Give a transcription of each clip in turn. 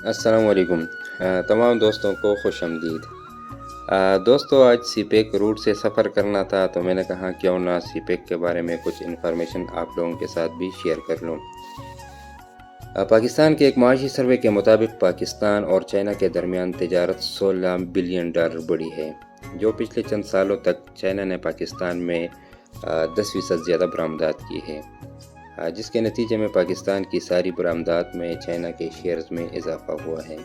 السلام علیکم تمام دوستوں کو خوش آمدید۔ دوستو آج سی پیک روٹ سے سفر کرنا تھا تو میں نے کہا کیوں نہ سی پیک کے بارے میں کچھ انفارمیشن آپ لوگوں کے ساتھ بھی شیئر کر لوں۔ پاکستان کے ایک معاشی سروے کے مطابق پاکستان اور چائنا کے درمیان تجارت $16 بلین بڑھی ہے، جو پچھلے چند سالوں تک چائنا نے پاکستان میں 10% زیادہ برآمدات کی ہے، جس کے نتیجے میں پاکستان کی ساری برآمدات میں چائنا کے شیئرز میں اضافہ ہوا ہے۔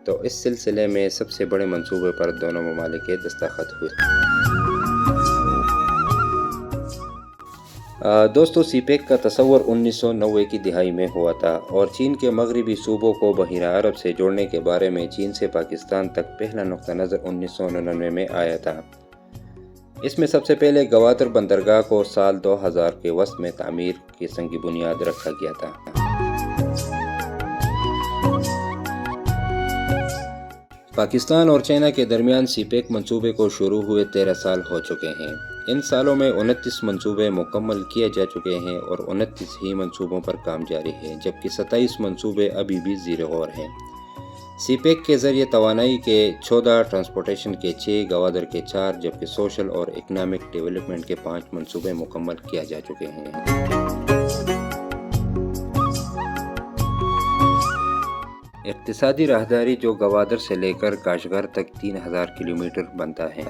تو اس سلسلے میں سب سے بڑے منصوبے پر دونوں ممالک کے دستخط ہوئے۔ دوستو سی پیک کا تصور 1990 کی دہائی میں ہوا تھا اور چین کے مغربی صوبوں کو بحیرہ عرب سے جوڑنے کے بارے میں چین سے پاکستان تک پہلا نقطہ نظر 1999 میں آیا تھا۔ اس میں سب سے پہلے گوادر بندرگاہ کو سال 2000 کے وسط میں تعمیر کی سنگی بنیاد رکھا گیا تھا۔ پاکستان اور چائنا کے درمیان سی پیک منصوبے کو شروع ہوئے 13 سال ہو چکے ہیں۔ ان سالوں میں 29 منصوبے مکمل کیے جا چکے ہیں اور 29 ہی منصوبوں پر کام جاری ہے، جبکہ 27 منصوبے ابھی بھی زیر غور ہیں۔ سی پیک کے ذریعے توانائی کے 14، ٹرانسپورٹیشن کے 6، گوادر کے 4، جبکہ سوشل اور اکنامک ڈیولپمنٹ کے 5 منصوبے مکمل کیا جا چکے ہیں۔ اقتصادی راہداری جو گوادر سے لے کر کاشغر تک 3000 کلومیٹر بنتا ہے۔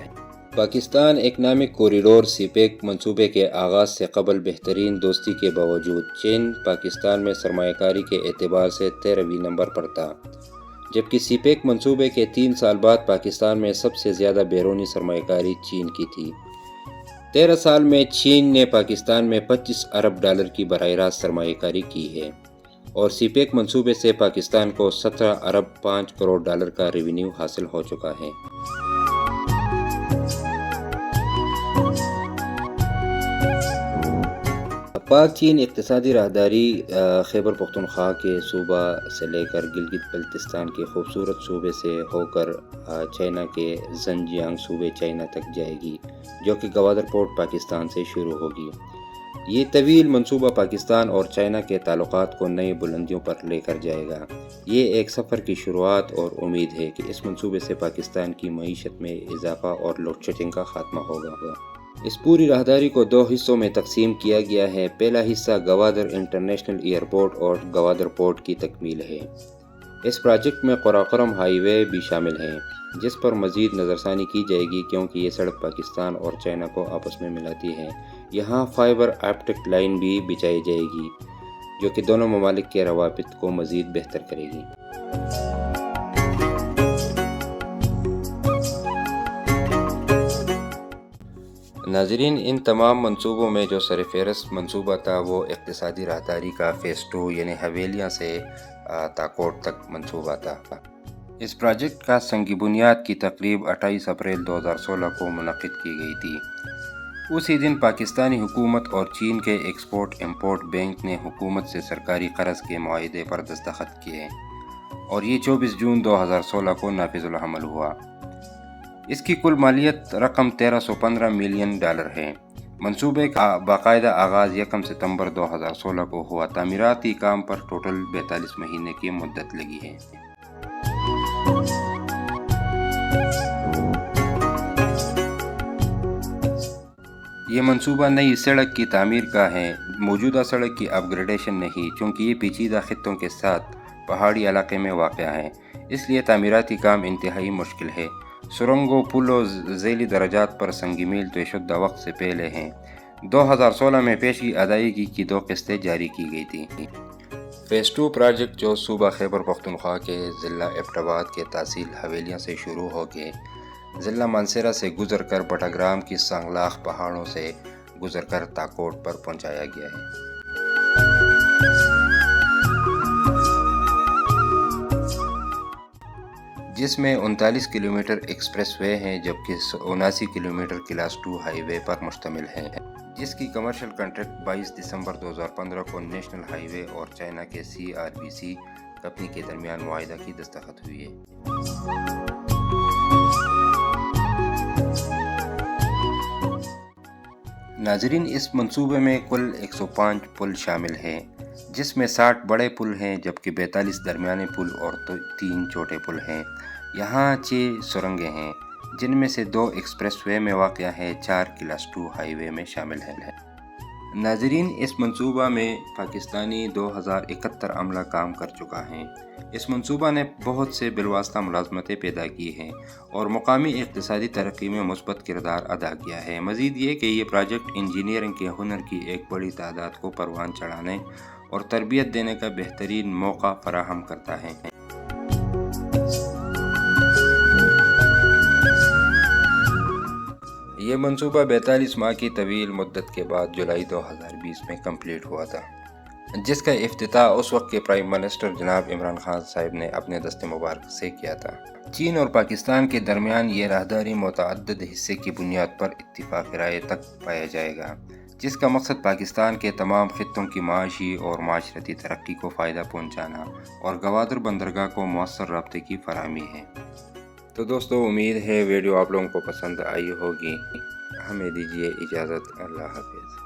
پاکستان اکنامک کوریڈور سی پیک منصوبے کے آغاز سے قبل بہترین دوستی کے باوجود چین پاکستان میں سرمایہ کاری کے اعتبار سے 13ویں نمبر پر تھا، جبکہ سی پیک منصوبے کے 3 سال بعد پاکستان میں سب سے زیادہ بیرونی سرمایہ کاری چین کی تھی۔ 13 سال میں چین نے پاکستان میں $25 ارب کی براہ راست سرمایہ کاری کی ہے اور سی پیک منصوبے سے پاکستان کو $17 ارب 5 کروڑ کا ریونیو حاصل ہو چکا ہے۔ پاک چین اقتصادی راہداری خیبر پختونخوا کے صوبہ سے لے کر گلگت بلتستان کے خوبصورت صوبے سے ہو کر چائنا کے زنجیانگ صوبے چائنا تک جائے گی، جو کہ گوادر پورٹ پاکستان سے شروع ہوگی۔ یہ طویل منصوبہ پاکستان اور چائنا کے تعلقات کو نئی بلندیوں پر لے کر جائے گا۔ یہ ایک سفر کی شروعات اور امید ہے کہ اس منصوبے سے پاکستان کی معیشت میں اضافہ اور لوڈ شیڈنگ کا خاتمہ ہوگا۔ اس پوری راہداری کو 2 حصوں میں تقسیم کیا گیا ہے۔ پہلا حصہ گوادر انٹرنیشنل ایئرپورٹ اور گوادر پورٹ کی تکمیل ہے۔ اس پروجیکٹ میں قراقرم ہائی وے بھی شامل ہے، جس پر مزید نظر ثانی کی جائے گی کیونکہ یہ سڑک پاکستان اور چائنا کو آپس میں ملاتی ہے۔ یہاں فائبر آپٹک لائن بھی بچھائی جائے گی، جو کہ دونوں ممالک کے روابط کو مزید بہتر کرے گی۔ ناظرین، ان تمام منصوبوں میں جو سرفہرست منصوبہ تھا وہ اقتصادی راہداری کا فیز 2 یعنی حویلیاں سے تاکوٹ تک منصوبہ تھا۔ اس پروجیکٹ کا سنگی بنیاد کی تقریب 28 اپریل 2016 کو منعقد کی گئی تھی۔ اسی دن پاکستانی حکومت اور چین کے ایکسپورٹ امپورٹ بینک نے حکومت سے سرکاری قرض کے معاہدے پر دستخط کیے اور یہ 24 جون 2016 کو نافذ العمل ہوا۔ اس کی کل مالیت رقم $1315 ملین ہے۔ منصوبے کا باقاعدہ آغاز 1 ستمبر 2016 کو ہوا۔ تعمیراتی کام پر ٹوٹل 42 مہینے کی مدت لگی ہے۔ یہ منصوبہ نئی سڑک کی تعمیر کا ہے، موجودہ سڑک کی اپ گریڈیشن نہیں، چونکہ یہ پیچیدہ خطوں کے ساتھ پہاڑی علاقے میں واقع ہے، اس لیے تعمیراتی کام انتہائی مشکل ہے۔ سرنگوں، پلوں، ذیلی درجات پر سنگ میل طے شدہ وقت سے پہلے ہیں۔ 2016 میں پیشگی ادائیگی کی 2 قسطیں جاری کی گئی تھیں۔ فیز 2 پروجیکٹ جو صوبہ خیبر پختونخوا کے ضلع ایبٹ آباد کے تحصیل حویلیاں سے شروع ہو کے ضلع مانسہرہ سے گزر کر بٹاگرام کی سانگلاخ پہاڑوں سے گزر کر تاکوٹ پر پہنچایا گیا ہے۔ جس میں 39 کلومیٹر ایکسپریس وے ہیں، جبکہ 79 کلومیٹر کلاس 2 ہائی وے پر مشتمل ہے، جس کی کمرشل کنٹریکٹ 22 دسمبر 2015 کو نیشنل ہائی وے اور چائنا کے CRBC کمپنی کے درمیان معاہدہ کی دستخط ہوئی ہے۔ ناظرین، اس منصوبے میں کل 105 پل شامل ہیں۔ جس میں 60 بڑے پل ہیں جبکہ 42 درمیانے پل اور 3 چھوٹے پل ہیں۔ یہاں 6 سرنگیں ہیں جن میں سے 2 ایکسپریس وے میں واقع ہیں، 4 کلاس 2 ہائی وے میں شامل ہیں۔ ناظرین، اس منصوبہ میں پاکستانی 2071 عملہ کام کر چکا ہے۔ اس منصوبہ نے بہت سے بالواسطہ ملازمتیں پیدا کی ہیں اور مقامی اقتصادی ترقی میں مثبت کردار ادا کیا ہے۔ مزید یہ کہ یہ پروجیکٹ انجینئرنگ کے ہنر کی ایک بڑی تعداد کو پروان چڑھانے اور تربیت دینے کا بہترین موقع فراہم کرتا ہے۔ یہ منصوبہ 42 ماہ کی طویل مدت کے بعد جولائی 2020 میں کمپلیٹ ہوا تھا، جس کا افتتاح اس وقت کے پرائم منسٹر جناب عمران خان صاحب نے اپنے دست مبارک سے کیا تھا۔ چین اور پاکستان کے درمیان یہ راہداری متعدد حصے کی بنیاد پر اتفاق رائے تک پایا جائے گا، جس کا مقصد پاکستان کے تمام خطوں کی معاشی اور معاشرتی ترقی کو فائدہ پہنچانا اور گوادر بندرگاہ کو مؤثر رابطے کی فراہمی ہے۔ تو دوستو، امید ہے ویڈیو آپ لوگوں کو پسند آئی ہوگی۔ ہمیں دیجیے اجازت، اللہ حافظ۔